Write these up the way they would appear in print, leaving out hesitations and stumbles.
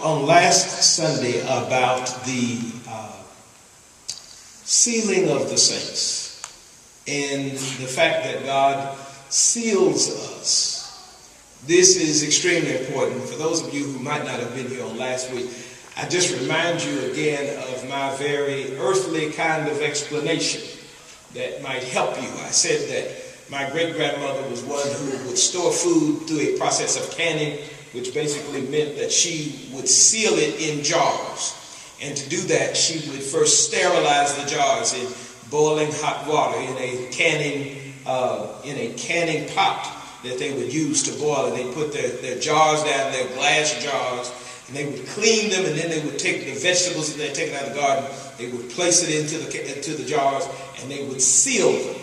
on last Sunday about the sealing of the saints and the fact that God seals us. This is extremely important. For those of you who might not have been here on last week, I just remind you again of my very earthly kind of explanation that might help you. I said that my great-grandmother was one who would store food through a process of canning, which basically meant that she would seal it in jars. And to do that, she would first sterilize the jars in boiling hot water in a canning pot that they would use to boil. And they put their jars down, their glass jars, and they would clean them, and then they would take the vegetables that they had taken out of the garden, they would place it into the jars, and they would seal them.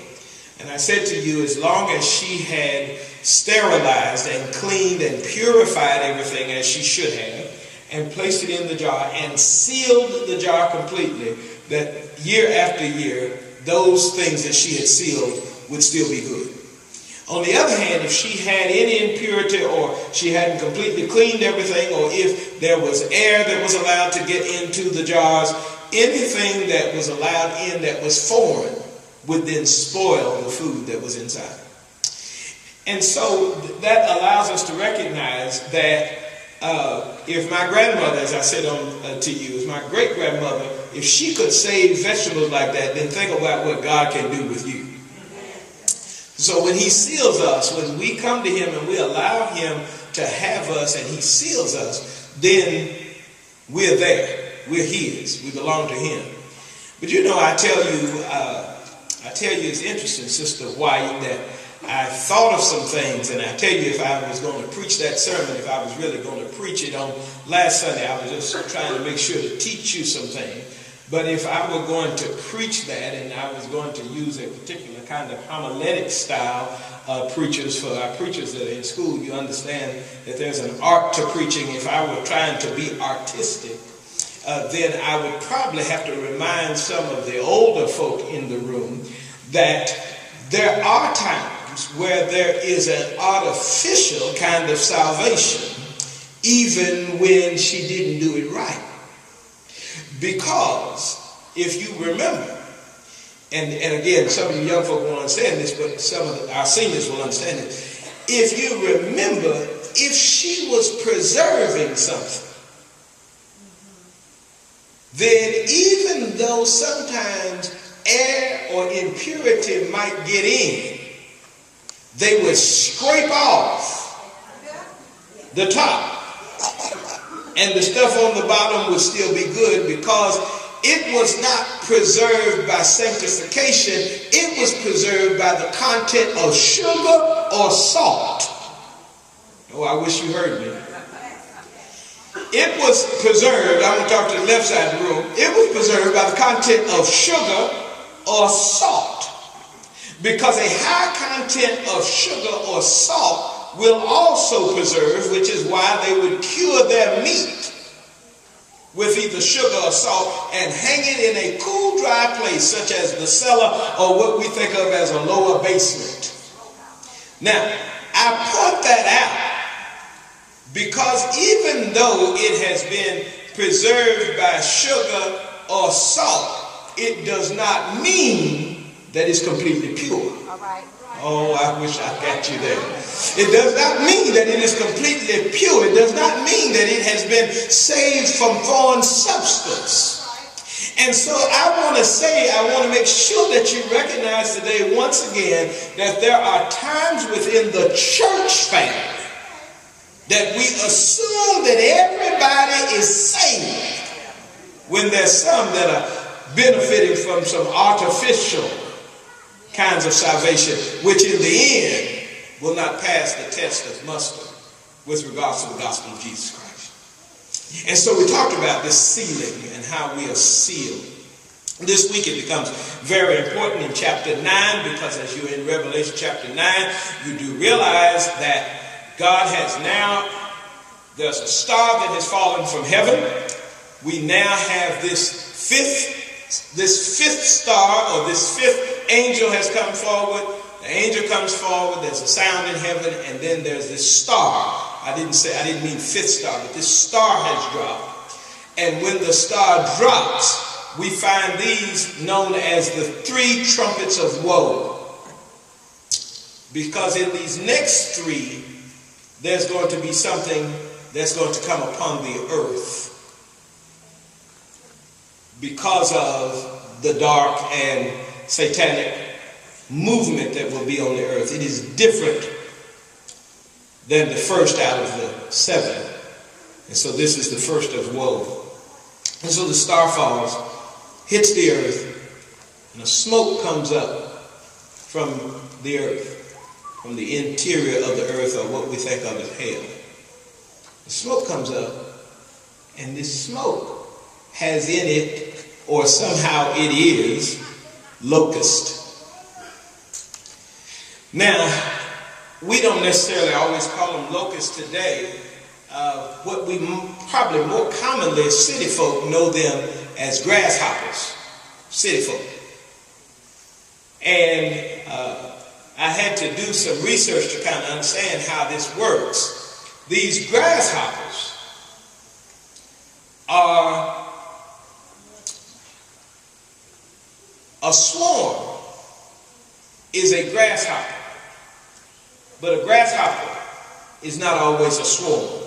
And I said to you, as long as she had sterilized and cleaned and purified everything as she should have, and placed it in the jar and sealed the jar completely, that year after year, those things that she had sealed would still be good. On the other hand, if she had any impurity, or she hadn't completely cleaned everything, or if there was air that was allowed to get into the jars, anything that was allowed in that was foreign would then spoil the food that was inside. And so that allows us to recognize that if my grandmother, as I said to you, if my great-grandmother, if she could save vegetables like that, then think about what God can do with you. So when he seals us, when we come to him and we allow him to have us and he seals us, then we're there. We're his. We belong to him. But you know, I tell you, it's interesting, Sister White, that I thought of some things, and I tell you, if I was going to preach that sermon, if I was really going to preach it on last Sunday, I was just trying to make sure to teach you some things. But if I were going to preach that, and I was going to use a particular kind of homiletic style preachers, for our preachers that are in school, you understand that there's an art to preaching. If I were trying to be artistic, then I would probably have to remind some of the older folk in the room that there are times where there is an artificial kind of salvation, even when she didn't do it right. Because if you remember, and again, some of you young folk won't understand this, but some of our seniors will understand it. If you remember, if she was preserving something, then even though sometimes air or impurity might get in, they would scrape off the top, and the stuff on the bottom would still be good, because it was not preserved by sanctification. It was preserved by the content of sugar or salt. Oh, I wish you heard me. It was preserved, I'm going to talk to the left side of the room. It was preserved by the content of sugar or salt. Because a high content of sugar or salt will also preserve, which is why they would cure their meat with either sugar or salt and hang it in a cool, dry place, such as the cellar or what we think of as a lower basement. Now, I point that out because even though it has been preserved by sugar or salt, it does not mean that it's completely pure. All right. Oh, I wish I got you there. It does not mean that it is completely pure. It does not mean that it has been saved from foreign substance. And so I want to make sure that you recognize today once again that there are times within the church family that we assume that everybody is saved when there's some that are benefiting from some artificial kinds of salvation, which in the end will not pass the test of muster with regards to the gospel of Jesus Christ. And so we talked about this sealing and how we are sealed. This week it becomes very important in chapter 9, because as you're in Revelation chapter 9, you do realize that God has now, there's a star that has fallen from heaven. We now have this fifth star, or this fifth angel has come forward. The angel comes forward, there's a sound in heaven, and then there's this star I didn't mean fifth star, but this star has dropped. And when the star drops, we find these known as the three trumpets of woe. Because in these next three, there's going to be something that's going to come upon the earth because of the dark and satanic movement that will be on the earth. It is different than the first out of the seven. And so this is the first of woe. And so the star falls, hits the earth, and a smoke comes up from the earth, from the interior of the earth, or what we think of as hell. The smoke comes up, and this smoke has in it, or somehow it is, locust. Now, we don't necessarily always call them locusts today. What we probably more commonly, city folk know them as grasshoppers, city folk. And I had to do some research to kind of understand how this works. These grasshoppers are a swarm is a grasshopper, but a grasshopper is not always a swarm.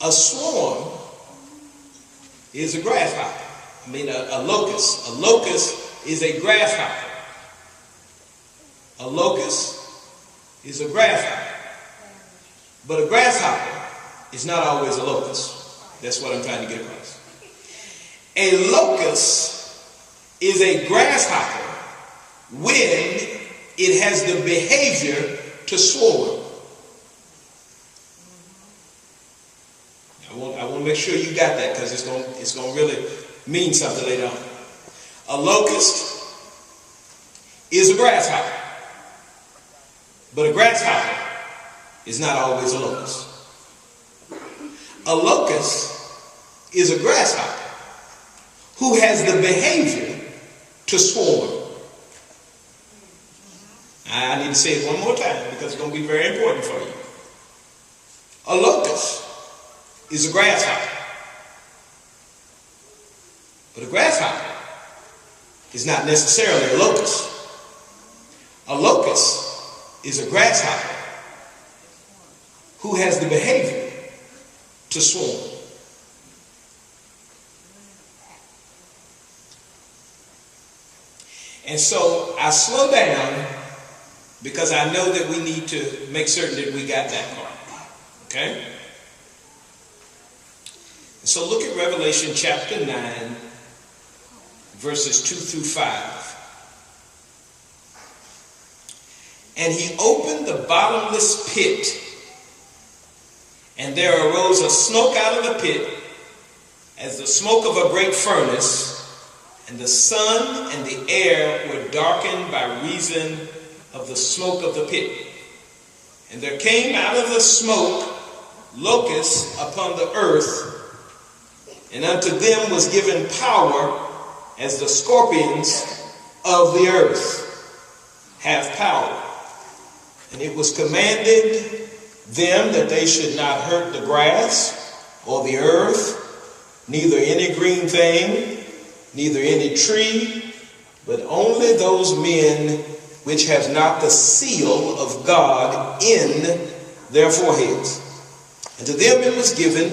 A swarm is a grasshopper. I mean a locust. A locust is a grasshopper. A locust is a grasshopper. But a grasshopper is not always a locust. That's what I'm trying to get across. A locust is a grasshopper when it has the behavior to swarm. I want to make sure you got that, because it's going to really mean something later on. A locust is a grasshopper. But a grasshopper is not always a locust. A locust is a grasshopper who has the behavior to swarm. I need to say it one more time because it's going to be very important for you. A locust is a grasshopper. But a grasshopper is not necessarily a locust. A locust is a grasshopper who has the behavior to swarm. And so I slow down because I know that we need to make certain that we got that part. Okay? So look at Revelation chapter 9, verses 2 through 5. And he opened the bottomless pit, and there arose a smoke out of the pit, as the smoke of a great furnace, and the sun and the air were darkened by reason of the smoke of the pit. And there came out of the smoke locusts upon the earth, and unto them was given power, as the scorpions of the earth have power. And it was commanded them that they should not hurt the grass or the earth, neither any green thing, neither any tree, but only those men which have not the seal of God in their foreheads. And to them it was given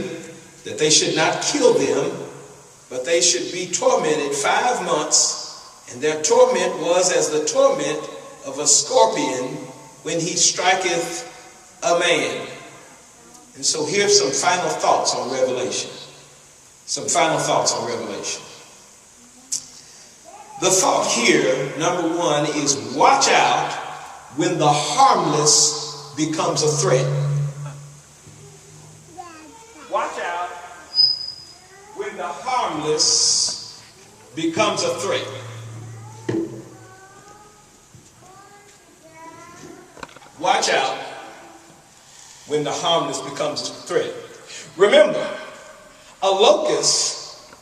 that they should not kill them, but they should be tormented 5 months, and their torment was as the torment of a scorpion when he striketh a man. And so here's some final thoughts on Revelation. Some final thoughts on Revelation. The thought here, number one, is watch out when the harmless becomes a threat. Watch out when the harmless becomes a threat. Watch out when the harmless becomes a threat. Remember, a locust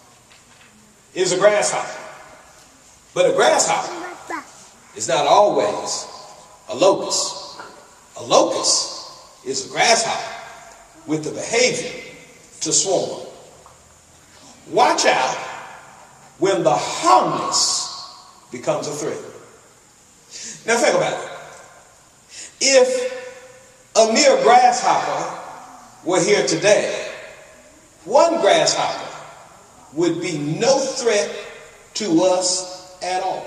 is a grasshopper. But a grasshopper is not always a locust. A locust is a grasshopper with the behavior to swarm. Watch out when the harmless becomes a threat. Now think about it. If a mere grasshopper were here today, one grasshopper would be no threat to us at all.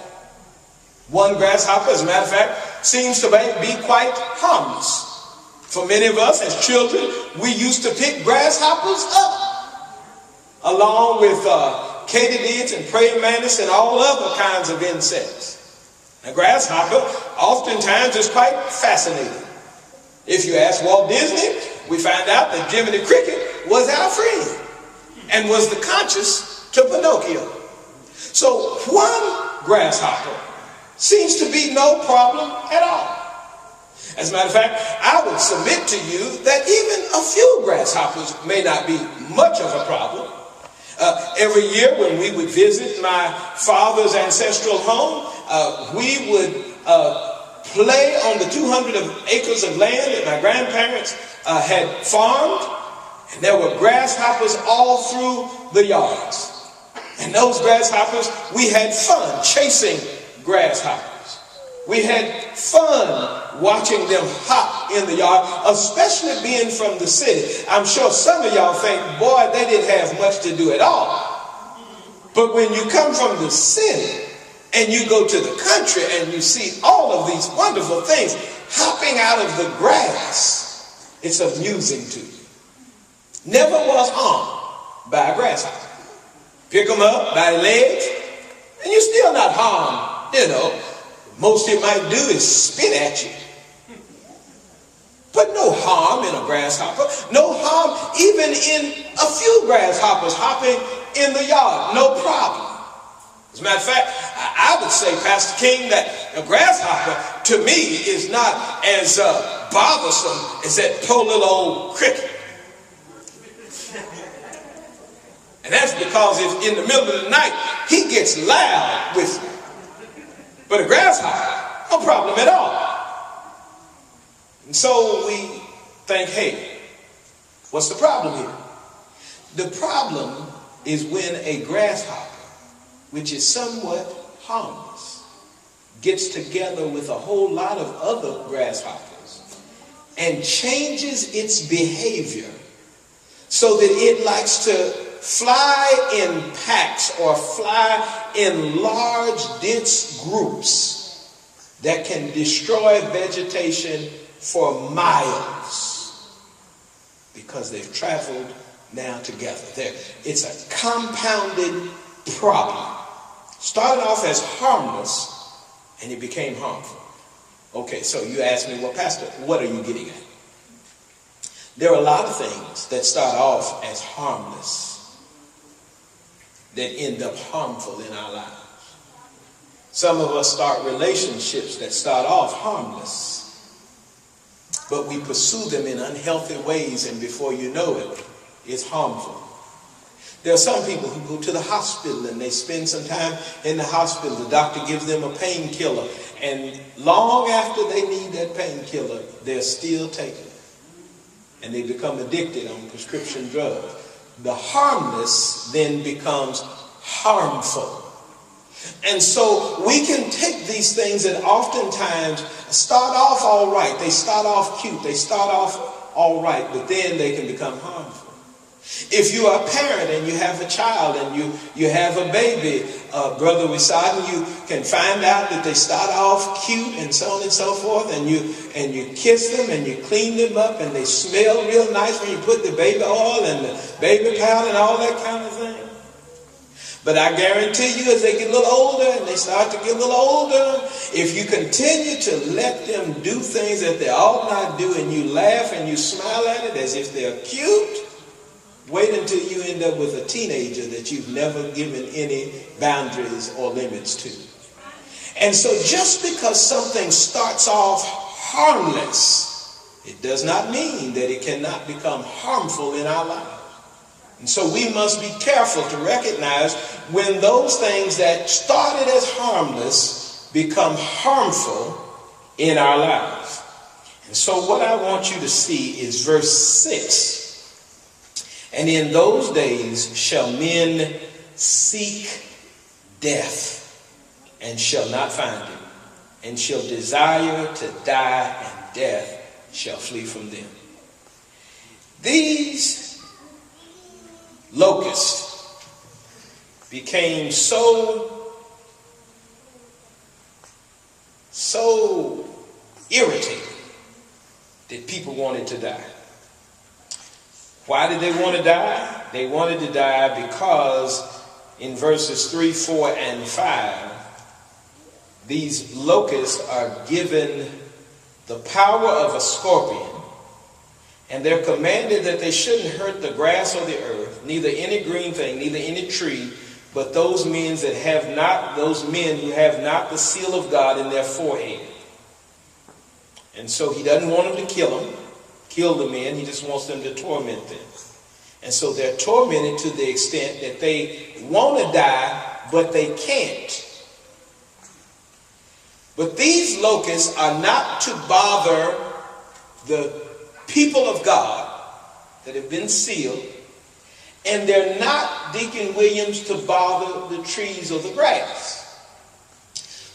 One grasshopper, as a matter of fact, seems to be quite harmless. For many of us as children, we used to pick grasshoppers up, along with katydids and praying mantis and all other kinds of insects. A grasshopper oftentimes is quite fascinating. If you ask Walt Disney, we find out that Jiminy Cricket was our friend and was the conscience to Pinocchio. So one grasshopper seems to be no problem at all. As a matter of fact, I would submit to you that even a few grasshoppers may not be much of a problem. Every year when we would visit my father's ancestral home, we would play on the 200 acres of land that my grandparents had farmed, and there were grasshoppers all through the yards. And those grasshoppers, we had fun chasing grasshoppers. We had fun watching them hop in the yard, especially being from the city. I'm sure some of y'all think, boy, they didn't have much to do at all. But when you come from the city and you go to the country and you see all of these wonderful things hopping out of the grass, it's amusing to you. Never was harmed by a grasshopper. Pick them up by the legs, and you're still not harmed, you know. Most it might do is spit at you. But no harm in a grasshopper. No harm even in a few grasshoppers hopping in the yard. No problem. As a matter of fact, I would say, Pastor King, that a grasshopper to me is not as bothersome as that poor little old cricket. And that's because if in the middle of the night, he gets loud with you. But a grasshopper, no problem at all. And so we think, hey, what's the problem here? The problem is when a grasshopper, which is somewhat harmless, gets together with a whole lot of other grasshoppers and changes its behavior so that it likes to fly in packs or fly in large, dense groups that can destroy vegetation for miles because they've traveled now together. It's a compounded problem. Started off as harmless and it became harmful. Okay, so you ask me, well, Pastor, what are you getting at? There are a lot of things that start off as harmless that end up harmful in our lives. Some of us start relationships that start off harmless, but we pursue them in unhealthy ways, and before you know it, it's harmful. There are some people who go to the hospital and they spend some time in the hospital. The doctor gives them a painkiller, and long after they need that painkiller, they're still taking it, and they become addicted on prescription drugs. The harmless then becomes harmful. And so we can take these things that oftentimes start off all right. They start off cute. They start off all right, but then they can become harmful. If you are a parent and you have a child and you have a baby, Brother Wissaden, you can find out that they start off cute and so on and so forth, and you kiss them and you clean them up and they smell real nice when you put the baby oil and the baby powder and all that kind of thing. But I guarantee you, as they get a little older and they start to get a little older, if you continue to let them do things that they ought not do and you laugh and you smile at it as if they're cute, wait until you end up with a teenager that you've never given any boundaries or limits to. And so just because something starts off harmless, it does not mean that it cannot become harmful in our lives. And so we must be careful to recognize when those things that started as harmless become harmful in our lives. And so what I want you to see is verse 6. And in those days shall men seek death, and shall not find it, and shall desire to die, and death shall flee from them. These locusts became so irritated that people wanted to die. Why did they want to die? They wanted to die because in verses 3, 4, and 5, these locusts are given the power of a scorpion, and they're commanded that they shouldn't hurt the grass or the earth, neither any green thing, neither any tree, but those men who have not the seal of God in their forehead. And so he doesn't want them to kill the men. He just wants them to torment them. And so they're tormented to the extent that they want to die, but they can't. But these locusts are not to bother the people of God that have been sealed, and they're not, Deacon Williams, to bother the trees or the grass.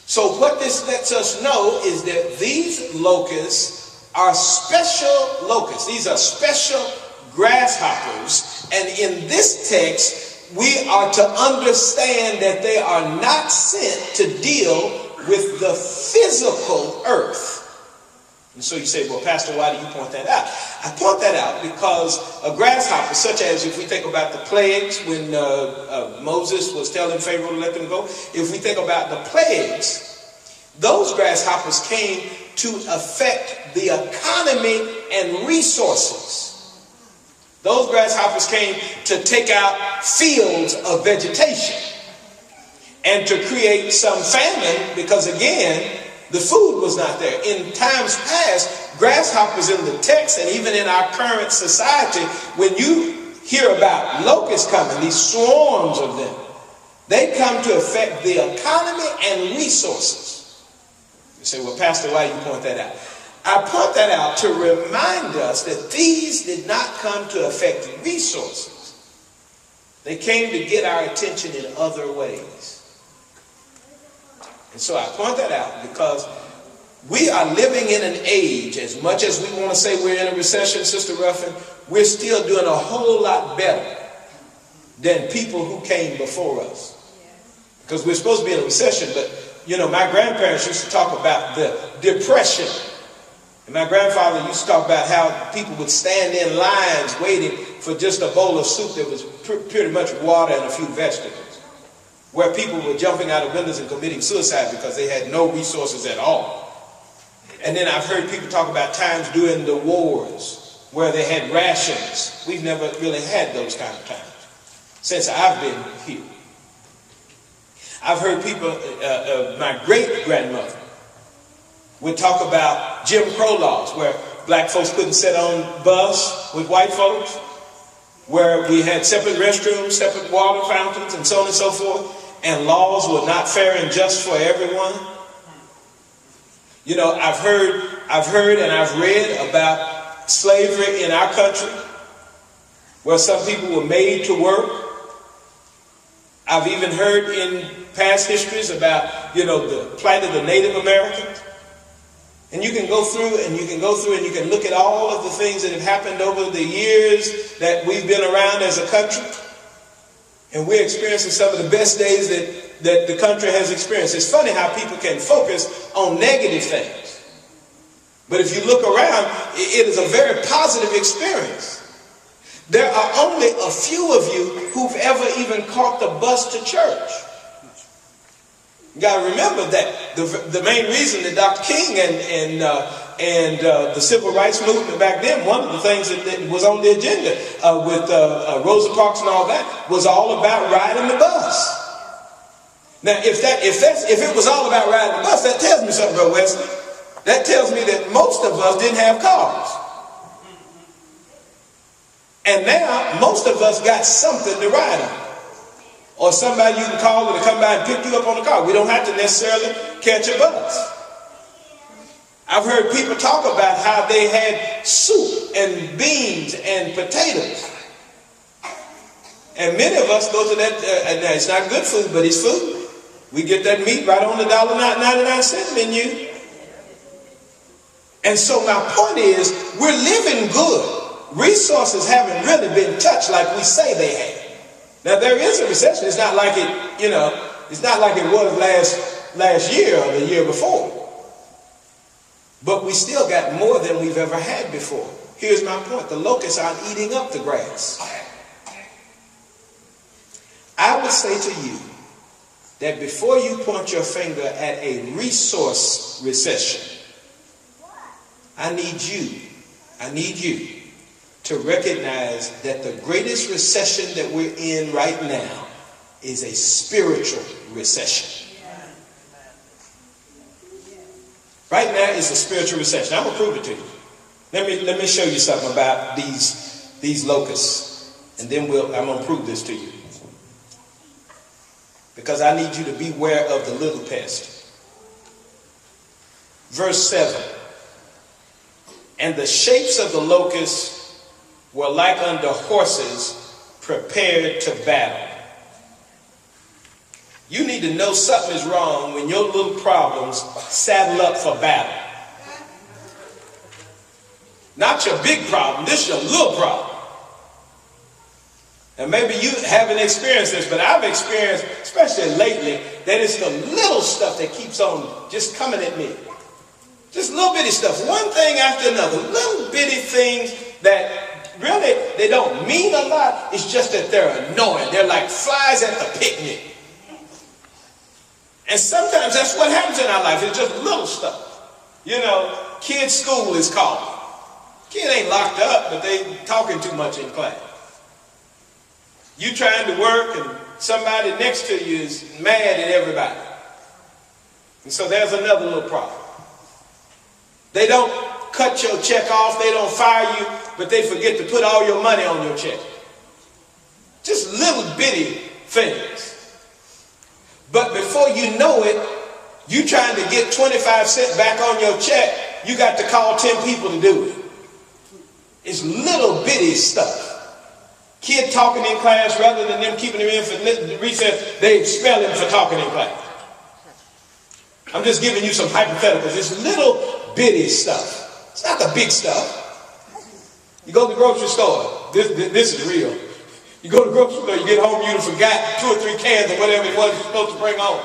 So what this lets us know is that these locusts are special locusts. These are special grasshoppers. And in this text, we are to understand that they are not sent to deal with the physical earth. And so you say, well, Pastor, why do you point that out? I point that out because a grasshopper, such as if we think about the plagues when Moses was telling Pharaoh to let them go, if we think about the plagues, those grasshoppers came to affect the economy and resources. Those grasshoppers came to take out fields of vegetation and to create some famine because, again, the food was not there. In times past, grasshoppers in the text and even in our current society, when you hear about locusts coming, these swarms of them, they come to affect the economy and resources. You say, well, Pastor, why do you point that out? I point that out to remind us that these did not come to affect resources. They came to get our attention in other ways. And so I point that out because we are living in an age, as much as we want to say we're in a recession, Sister Ruffin, we're still doing a whole lot better than people who came before us. Because we're supposed to be in a recession, but, you know, my grandparents used to talk about the Depression. And my grandfather used to talk about how people would stand in lines waiting for just a bowl of soup that was pretty much water and a few vegetables. Where people were jumping out of windows and committing suicide because they had no resources at all. And then I've heard people talk about times during the wars where they had rations. We've never really had those kind of times since I've been here. I've heard people, my great-grandmother would talk about Jim Crow laws where black folks couldn't sit on bus with white folks, where we had separate restrooms, separate water fountains, and so on and so forth. And laws were not fair and just for everyone. You know, I've heard and I've read about slavery in our country, where some people were made to work. I've even heard in past histories about, you know, the plight of the Native Americans. And you can go through and you can look at all of the things that have happened over the years that we've been around as a country. And we're experiencing some of the best days that the country has experienced. It's funny how people can focus on negative things. But if you look around, it is a very positive experience. There are only a few of you who've ever even caught the bus to church. You got to remember that the main reason that Dr. King and the civil rights movement back then, one of the things that was on the agenda with Rosa Parks and all that was all about riding the bus. Now, if it was all about riding the bus, that tells me something, Brother Wesley. That tells me that most of us didn't have cars. And now, most of us got something to ride on. Or somebody you can call to come by and pick you up on the car. We don't have to necessarily catch a bus. I've heard people talk about how they had soup and beans and potatoes. And many of us go to that, now it's not good food, but it's food. We get that meat right on the $1.99 menu. And so my point is, we're living good. Resources haven't really been touched like we say they have. Now there is a recession. It's not like it, it's not like it was last year or the year before. But we still got more than we've ever had before. Here's my point. The locusts aren't eating up the grass. I would say to you that before you point your finger at a resource recession, I need you to recognize that the greatest recession that we're in right now is a spiritual recession. Right now it's a spiritual recession. I'm going to prove it to you. Let me show you something about these locusts, and then I'm going to prove this to you. Because I need you to beware of the little pest. Verse 7. And the shapes of the locusts were like unto horses prepared to battle. You need to know something is wrong when your little problems saddle up for battle. Not your big problem, this is your little problem. And maybe you haven't experienced this, but I've experienced, especially lately, that it's the little stuff that keeps on just coming at me. Just little bitty stuff, one thing after another, little bitty things that really, they don't mean a lot. It's just that they're annoying. They're like flies at the picnic. And sometimes that's what happens in our life. It's just little stuff. Kids' school is calling. Kid ain't locked up, but they talking too much in class. You trying to work and somebody next to you is mad at everybody. And so there's another little problem. They don't cut your check off, they don't fire you, but they forget to put all your money on your check. Just little bitty things. But before you know it, you trying to get 25 cents back on your check, you got to call 10 people to do it. It's little bitty stuff. Kid talking in class, rather than them keeping him in for recess, they expel him for talking in class. I'm just giving you some hypotheticals. It's little bitty stuff. It's not the big stuff. You go to the grocery store. This is real. You go to the grocery store, you get home, you forgot 2 or 3 cans or whatever it was you're supposed to bring home.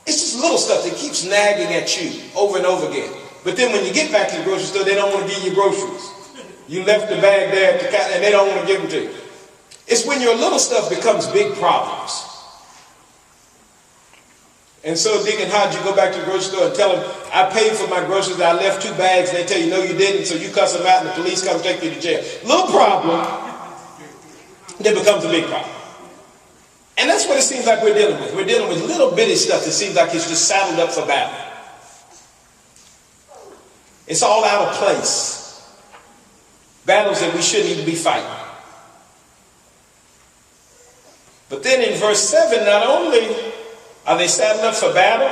It's just little stuff that keeps nagging at you over and over again. But then when you get back to the grocery store, they don't want to give you groceries. You left the bag there and they don't want to give them to you. It's when your little stuff becomes big problems. And so, Deacon Hodge, you go back to the grocery store and tell them, I paid for my groceries, I left 2 bags. They tell you, no, you didn't. So you cuss them out and the police come take you to jail. Little problem, then becomes a big problem. And that's what it seems like we're dealing with. We're dealing with little bitty stuff that seems like it's just saddled up for battle. It's all out of place. Battles that we shouldn't even be fighting. But then in verse 7, not only are they saddled up for battle,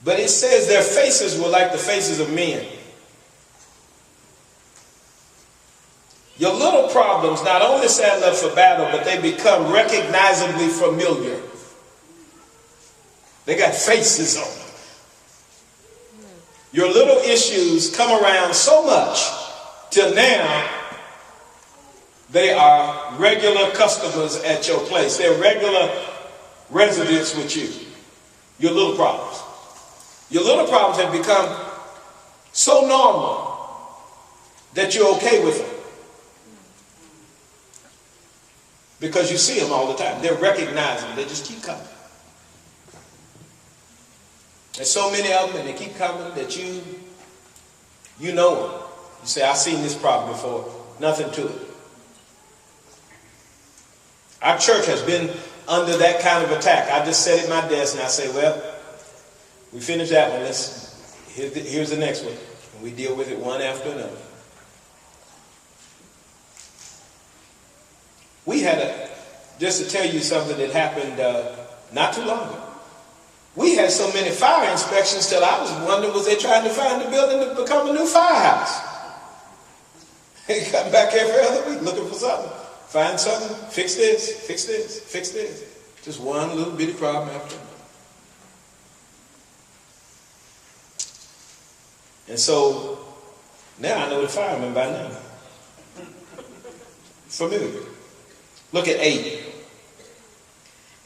but it says their faces were like the faces of men. Your little problems not only saddle up for battle, but they become recognizably familiar. They got faces on them. Your little issues come around so much till now they are regular customers at your place. They're regular residents with you. Your little problems. Your little problems have become so normal that you're okay with them. Because you see them all the time. They're recognizable. They just keep coming. There's so many of them and they keep coming that you know them. You say, I've seen this problem before. Nothing to it. Our church has been under that kind of attack. I just sit at my desk and I say, well, we finished that one. Here's the next one. And we deal with it one after another. We had just to tell you something that happened not too long ago. We had so many fire inspections till I was wondering, was they trying to find the building to become a new firehouse? They come back every other week looking for something. Find something, fix this, fix this, fix this. Just one little bitty problem after another. And so now I know the firemen by now. Familiar. Look at 8.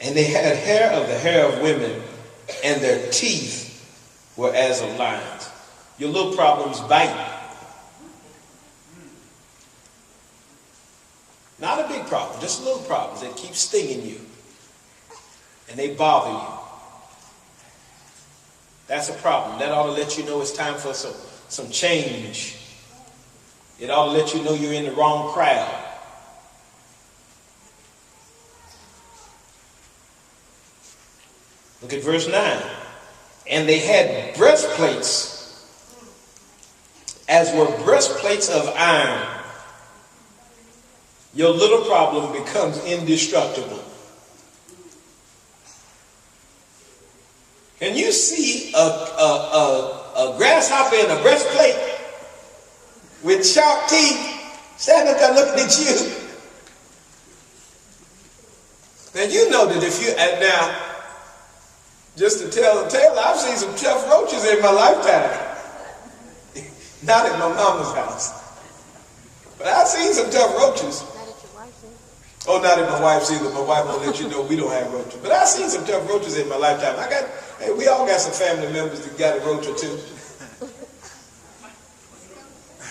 And they had hair of the hair of women, and their teeth were as of lions. Your little problems bite. Not a big problem, just little problems that keep stinging you. And they bother you. That's a problem. That ought to let you know it's time for some change. It ought to let you know you're in the wrong crowd. Look at verse 9. And they had breastplates, as were breastplates of iron. Your little problem becomes indestructible. Can you see a grasshopper in a breastplate with sharp teeth standing up there looking at you? Now you know that if you, and now, just to tell the tale, I've seen some tough roaches in my lifetime. Not at my mama's house. But I've seen some tough roaches. Oh, not at my wife's either. My wife will let you know we don't have roaches. But I've seen some tough roaches in my lifetime. Hey, we all got some family members that got a roach or two.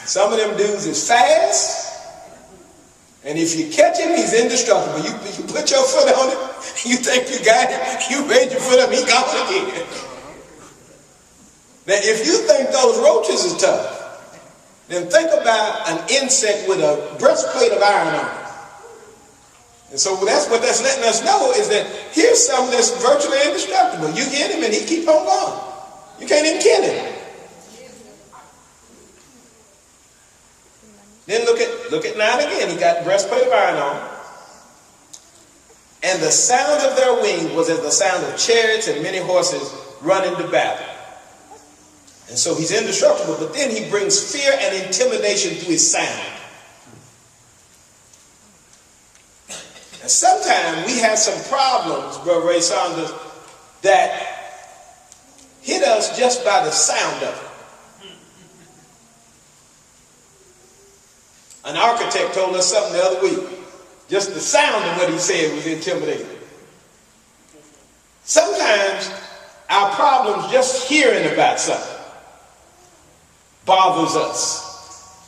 Some of them dudes is fast. And if you catch him, he's indestructible. You put your foot on him, you think you got him, you raise your foot up, he gone again. Now, if you think those roaches is tough, then think about an insect with a breastplate of iron on it. And so that's what that's letting us know, is that here's something that's virtually indestructible. You hit him and he keep on going. You can't even kill him. Then look at 9 again. He got breastplate of iron on. And the sound of their wings was as the sound of chariots and many horses running to battle. And so he's indestructible, but then he brings fear and intimidation through his sound. And sometimes we have some problems, Brother Ray Saunders, that hit us just by the sound of it. An architect told us something the other week. Just the sound of what he said was intimidating. Sometimes our problems, just hearing about something, bothers us.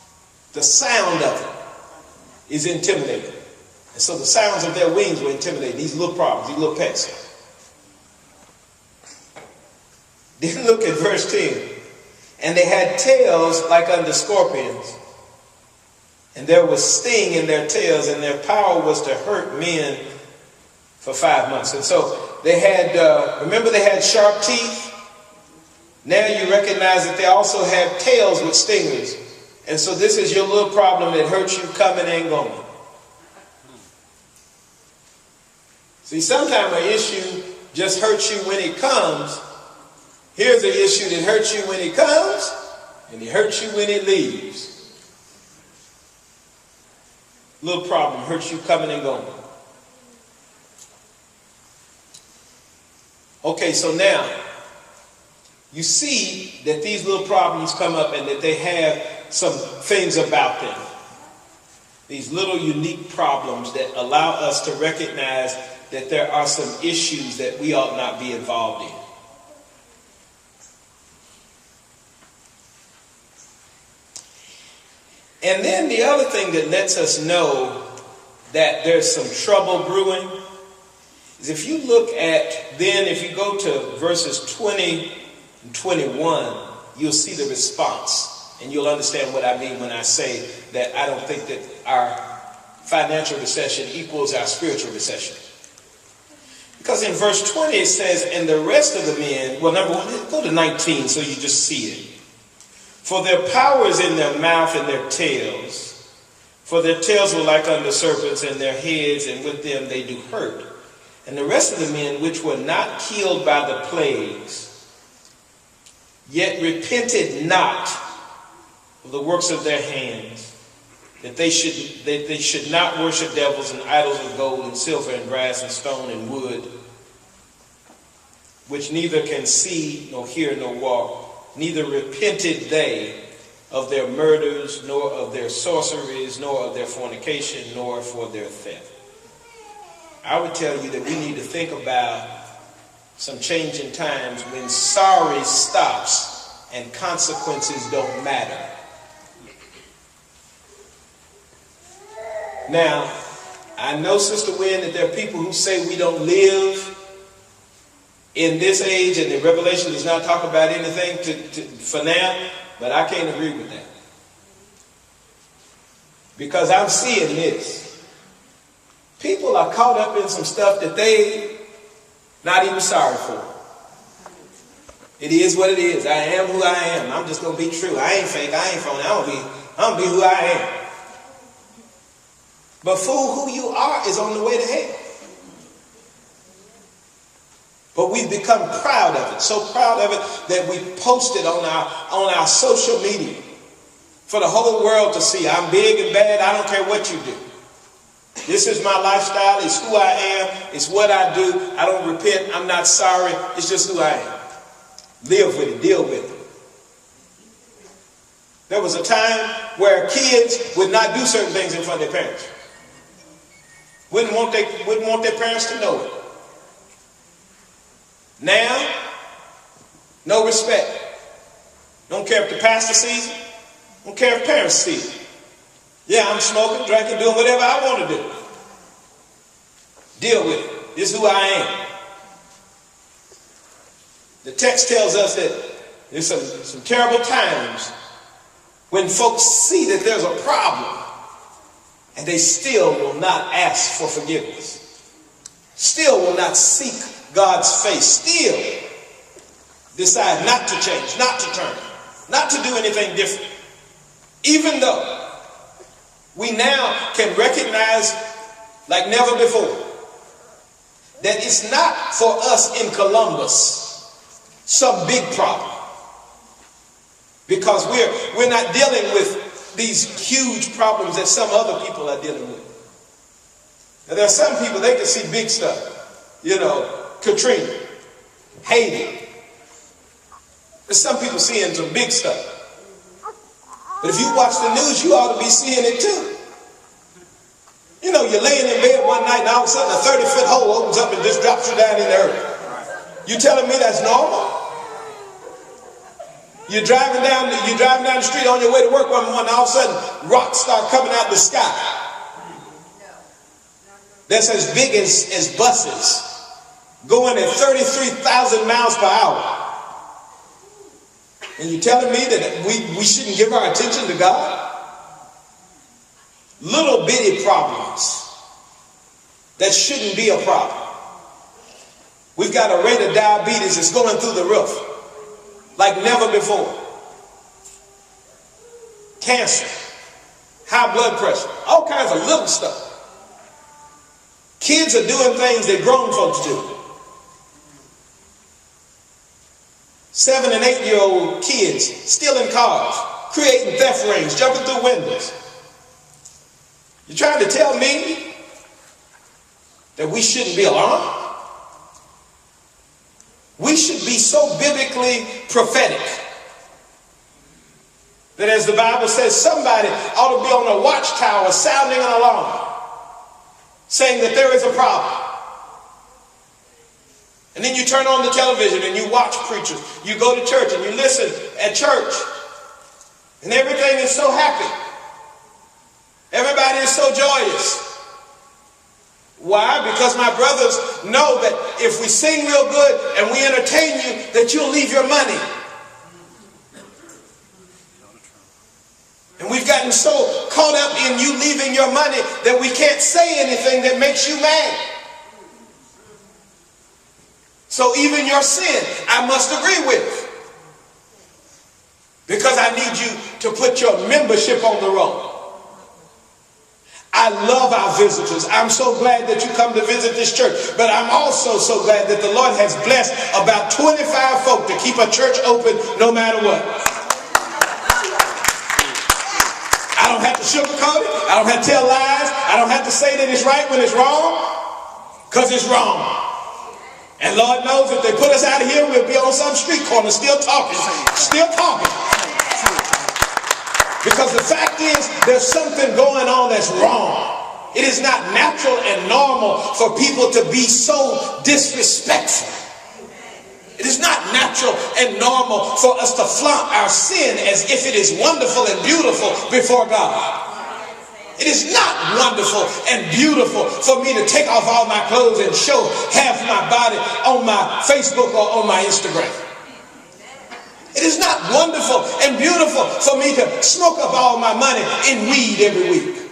The sound of it is intimidating. And so the sounds of their wings were intimidating. These little problems, these little pets. Then look at verse 10. And they had tails like unto scorpions. And there was sting in their tails, and their power was to hurt men for 5 months. And so they had, remember they had sharp teeth? Now you recognize that they also have tails with stingers. And so this is your little problem that hurts you coming and going. See, sometimes an issue just hurts you when it comes. Here's an issue that hurts you when it comes, and it hurts you when it leaves. Little problem hurts you coming and going. Okay, so now you see that these little problems come up and that they have some things about them. These little unique problems that allow us to recognize that there are some issues that we ought not be involved in. And then the other thing that lets us know that there's some trouble brewing is if you look at, then if you go to verses 20 and 21, you'll see the response. And you'll understand what I mean when I say that I don't think that our financial recession equals our spiritual recession. Because in verse 20 it says, and the rest of the men, well, number one, go to 19 so you just see it. For their power is in their mouth and their tails. For their tails were like unto serpents, and their heads, and with them they do hurt. And the rest of the men which were not killed by the plagues, yet repented not of the works of their hands, that they should not worship devils and idols of gold and silver and brass and stone and wood, which neither can see nor hear nor walk, neither repented they of their murders, nor of their sorceries, nor of their fornication, nor for their theft. I would tell you that we need to think about some change in times when sorry stops and consequences don't matter. Now, I know, Sister Wynn, that there are people who say we don't live in this age and the Revelation does not talk about anything for now, but I can't agree with that. Because I'm seeing this. People are caught up in some stuff that they not even sorry for. It is what it is. I am who I am. I'm just going to be true. I ain't fake. I ain't phony. I'm going to be who I am. But fool, who you are is on the way to hell. But we've become proud of it, so proud of it that we post it on our social media for the whole world to see. I'm big and bad. I don't care what you do. This is my lifestyle. It's who I am. It's what I do. I don't repent. I'm not sorry. It's just who I am. Live with it. Deal with it. There was a time where kids would not do certain things in front of their parents. Wouldn't want their parents to know it. Now, no respect. Don't care if the pastor sees it. Don't care if parents see it. Yeah, I'm smoking, drinking, doing whatever I want to do. Deal with it. This is who I am. The text tells us that there's some terrible times when folks see that there's a problem and they still will not ask for forgiveness. Still will not seek God's face. Still decide not to change, not to turn, not to do anything different. Even though we now can recognize like never before that it's not for us in Columbus some big problem, because we're not dealing with these huge problems that some other people are dealing with. Now, there are some people, they can see big stuff, Katrina, Haiti. There's some people seeing some big stuff. But if you watch the news, you ought to be seeing it too. You're laying in bed one night and all of a sudden a 30-foot hole opens up and just drops you down in the earth. You telling me that's normal? You're driving down the street on your way to work one morning and all of a sudden rocks start coming out the sky. That's as big as buses going at 33,000 miles per hour. And you're telling me that we shouldn't give our attention to God? Little bitty problems that shouldn't be a problem. We've got a rate of diabetes that's going through the roof like never before. Cancer, high blood pressure, all kinds of little stuff. Kids are doing things that grown folks do. 7 and 8-year-old kids stealing cars, creating theft rings, jumping through windows. You're trying to tell me that we shouldn't be alarmed? We should be so biblically prophetic that, as the Bible says, somebody ought to be on a watchtower sounding an alarm, saying that there is a problem. And then you turn on the television and you watch preachers. You go to church and you listen at church. And everything is so happy. Everybody is so joyous. Why? Because my brothers know that if we sing real good and we entertain you, that you'll leave your money. And we've gotten so caught up in you leaving your money that we can't say anything that makes you mad. So even your sin, I must agree with. Because I need you to put your membership on the roll. I I love our visitors. I'm so glad that you come to visit this church. But I'm also so glad that the Lord has blessed about 25 folk to keep a church open no matter what. I don't have to sugarcoat it. I don't have to tell lies. I don't have to say that it's right when it's wrong, because it's wrong. And Lord knows if they put us out of here, we'll be on some street corner still talking. Still talking. Because the fact is, there's something going on that's wrong. It is not natural and normal for people to be so disrespectful. It is not natural and normal for us to flaunt our sin as if it is wonderful and beautiful before God. It is not wonderful and beautiful for me to take off all my clothes and show half my body on my Facebook or on my Instagram. It is not wonderful and beautiful for me to smoke up all my money in weed every week.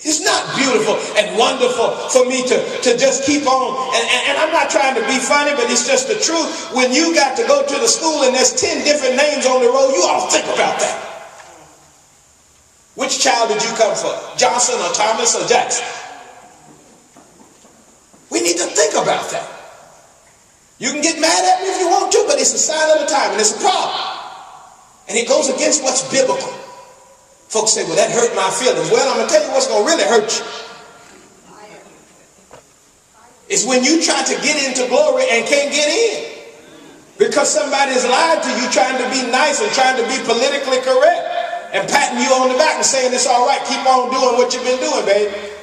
It's not beautiful and wonderful for me to just keep on. And I'm not trying to be funny, but it's just the truth. When you got to go to the school and there's 10 different names on the road, you ought to think about that. Which child did you come for? Johnson or Thomas or Jackson? We need to think about that. You can get mad at me if you want to, but it's a sign of the time and it's a problem. And it goes against what's biblical. Folks say, well, that hurt my feelings. Well, I'm going to tell you what's going to really hurt you. It's when you try to get into glory and can't get in. Because somebody's lied to you trying to be nice and trying to be politically correct and patting you on the back and saying it's all right. Keep on doing what you've been doing, baby.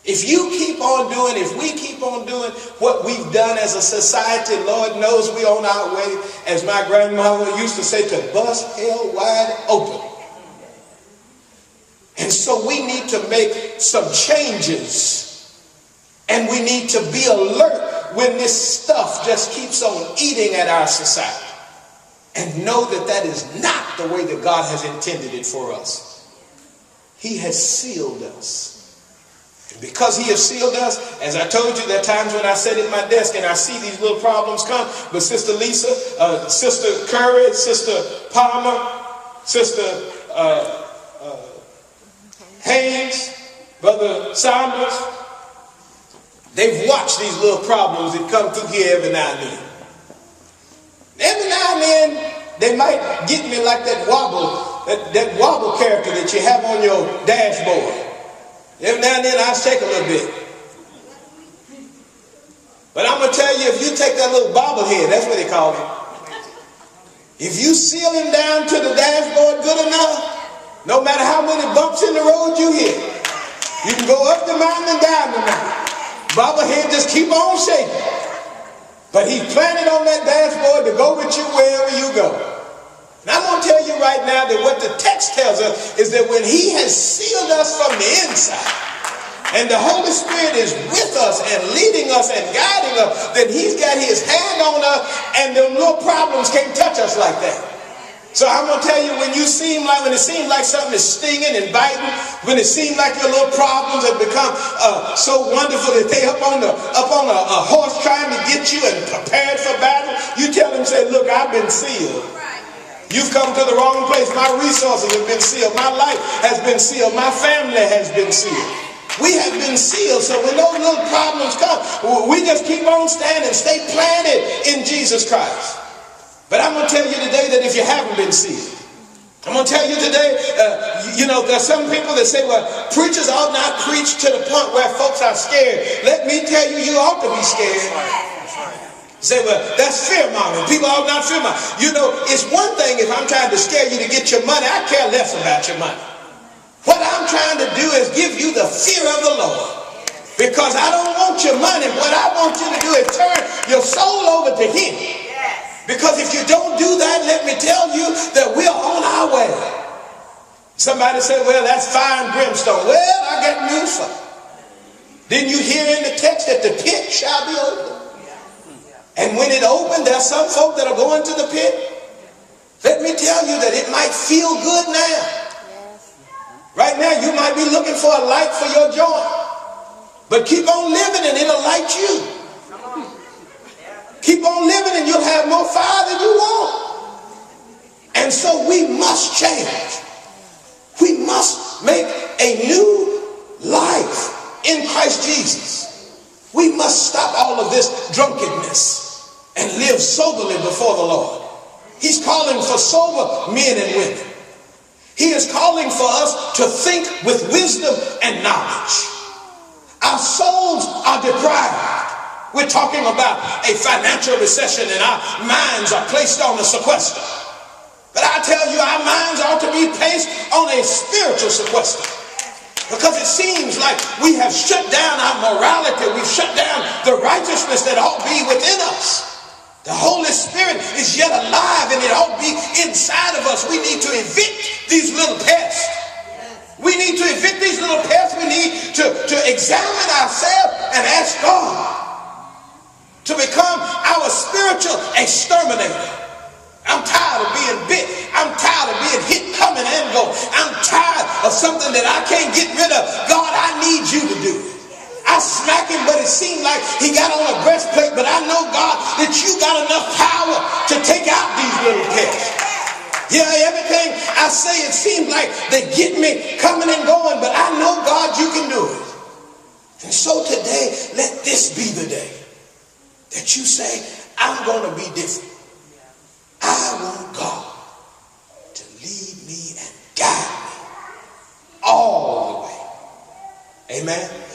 If you keep on doing, if we keep on doing what we've done as a society, Lord knows we're on our way, as my grandmother used to say, to bust hell wide open. And so we need to make some changes. And we need to be alert when this stuff just keeps on eating at our society. And know that that is not the way that God has intended it for us. He has sealed us. And because he has sealed us, as I told you, there are times when I sit at my desk and I see these little problems come. But Sister Lisa, Sister Curry, Sister Palmer, Sister Haynes, Brother Saunders, they've watched these little problems that come through here every now and then. Every now and then, they might get me like that wobble character that you have on your dashboard. Every now and then, I shake a little bit. But I'm going to tell you, if you take that little bobblehead, that's what they call it. If you seal him down to the dashboard good enough, no matter how many bumps in the road you hit, you can go up the mountain and down the mountain. Bobblehead just keep on shaking. But he's planted on that dashboard to go with you wherever you go. And I'm going to tell you right now that what the text tells us is that when he has sealed us from the inside, and the Holy Spirit is with us and leading us and guiding us, then he's got his hand on us, and the little problems can't touch us like that. So I'm going to tell you, when it seems like something is stinging and biting, when it seems like your little problems have become so wonderful that they up on a horse trying to get you and prepared for battle, you tell them, say, look, I've been sealed. You've come to the wrong place. My resources have been sealed. My life has been sealed. My family has been sealed. We have been sealed. So when those little problems come, we just keep on standing, stay planted in Jesus Christ. But I'm going to tell you today that if you haven't been sealed, I'm going to tell you today, there's some people that say, well, preachers ought not preach to the point where folks are scared. Let me tell you, you ought to be scared. Say, well, that's fear-mongering. People ought not fear-mongering. You know, it's one thing if I'm trying to scare you to get your money. I care less about your money. What I'm trying to do is give you the fear of the Lord. Because I don't want your money. What I want you to do is turn your soul over to him. Because if you don't do that, let me tell you that we're on our way. Somebody said, well, that's fire and brimstone. Well, I got news for you. Didn't you hear in the text that the pit shall be opened? And when it opened, there's some folk that are going to the pit. Let me tell you that it might feel good now. Right now, you might be looking for a light for your joy. But keep on living and it'll light you. Keep on living and you'll have more fire than you want. And so we must change. We must make a new Christ Jesus. We must stop all of this drunkenness and live soberly before the Lord. He's calling for sober men and women. He is calling for us to think with wisdom and knowledge. Our souls are deprived. We're talking about a financial recession and our minds are placed on a sequester. But I tell you, our minds ought to be placed on a spiritual sequester. Because it seems like we have shut down our morality. We've shut down the righteousness that ought to be within us. The Holy Spirit is yet alive and it ought to be inside of us. We need to evict these little pests. We need to evict these little pests. We need to examine ourselves and ask God to become our spiritual exterminator. I'm tired of being bit. I'm tired of being hit, coming and go. I'm tired of something that I can't get rid of. God, I need you to do it. I smack him, but it seemed like he got on a breastplate. But I know, God, that you got enough power to take out these little pests. Yeah, everything I say, it seems like they get me coming and going. But I know, God, you can do it. And so today, let this be the day that you say, I'm going to be different. I want God to lead me and guide me all the way. Amen.